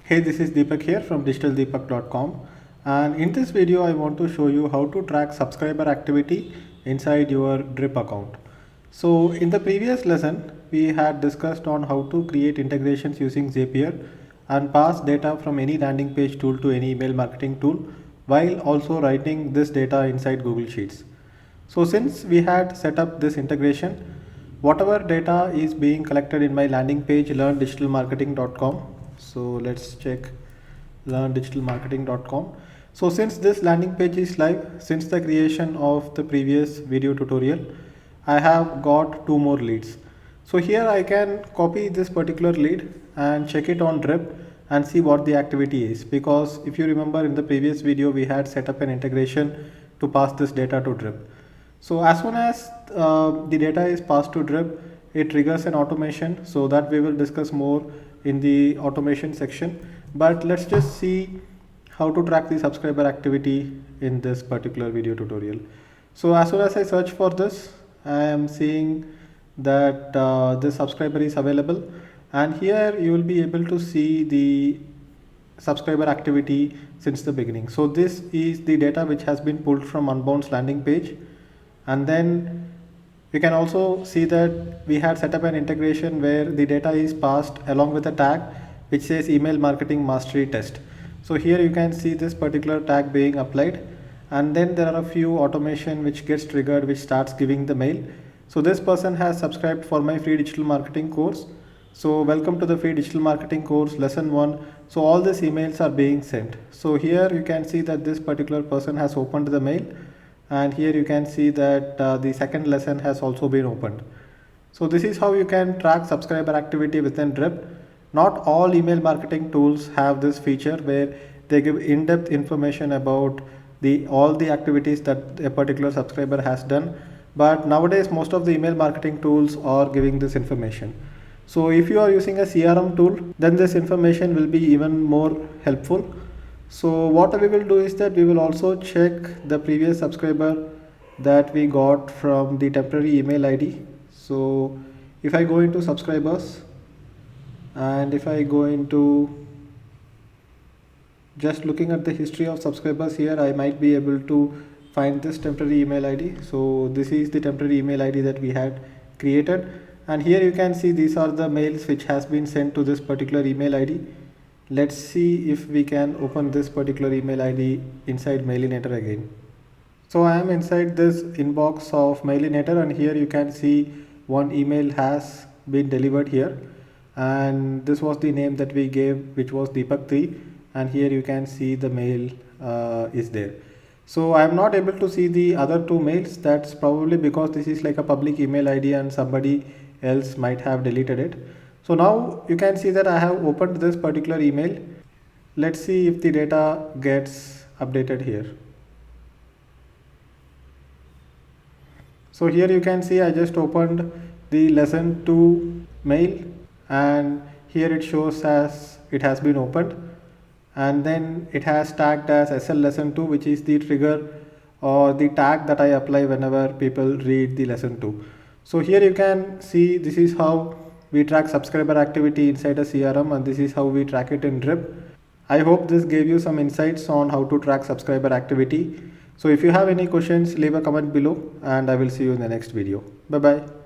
Hey, this is Deepak here from digitaldeepak.com, and in this video I want to show you how to track subscriber activity inside your Drip account. So in the previous lesson we had discussed on how to create integrations using Zapier and pass data from any landing page tool to any email marketing tool while also writing this data inside Google Sheets. So since we had set up this integration, whatever data is being collected in my landing page learndigitalmarketing.com. So let's check learndigitalmarketing.com. So since this landing page is live, since the creation of the previous video tutorial, I have got two more leads. So here I can copy this particular lead and check it on Drip and see what the activity is, because if you remember in the previous video we had set up an integration to pass this data to Drip. So as soon as the data is passed to Drip, it triggers an automation, so that we will discuss more in the automation section. But let's just see how to track the subscriber activity in this particular video tutorial. So as soon as I search for this, I am seeing that this subscriber is available, and here you will be able to see the subscriber activity since the beginning. So this is the data which has been pulled from Unbound's landing page, and then we can also see that we had set up an integration where the data is passed along with a tag which says email marketing mastery test. So here you can see this particular tag being applied, and then there are a few automation which gets triggered which starts giving the mail. So this person has subscribed for my free digital marketing course. So welcome to the free digital marketing course lesson 1. So all these emails are being sent. So here you can see that this particular person has opened the mail, and here you can see that the second lesson has also been opened. So this is how you can track subscriber activity within Drip. Not all email marketing tools have this feature where they give in-depth information about all the activities that a particular subscriber has done, but nowadays most of the email marketing tools are giving this information. So if you are using a CRM tool, then this information will be even more helpful. So what we will do is that we will also check the previous subscriber that we got from the temporary email ID. So if I go into subscribers, and if I go into just looking at the history of subscribers here, I might be able to find this temporary email ID. So this is the temporary email ID that we had created, and here you can see these are the mails which has been sent to this particular email ID. Let's see if we can open this particular email ID inside Mailinator again. So I am inside this inbox of Mailinator, and here you can see one email has been delivered here, and this was the name that we gave, which was Deepak3, and here you can see the mail is there. So I am not able to see the other two mails. That's probably because this is like a public email ID and somebody else might have deleted it. So now you can see that I have opened this particular email. Let's see if the data gets updated here. So here you can see I just opened the lesson 2 mail, and here it shows as it has been opened, and then it has tagged as SL lesson 2, which is the trigger or the tag that I apply whenever people read the lesson 2. So here you can see this is how we track subscriber activity inside a CRM, and this is how we track it in Drip. I hope this gave you some insights on how to track subscriber activity. So if you have any questions, leave a comment below, and I will see you in the next video. Bye bye.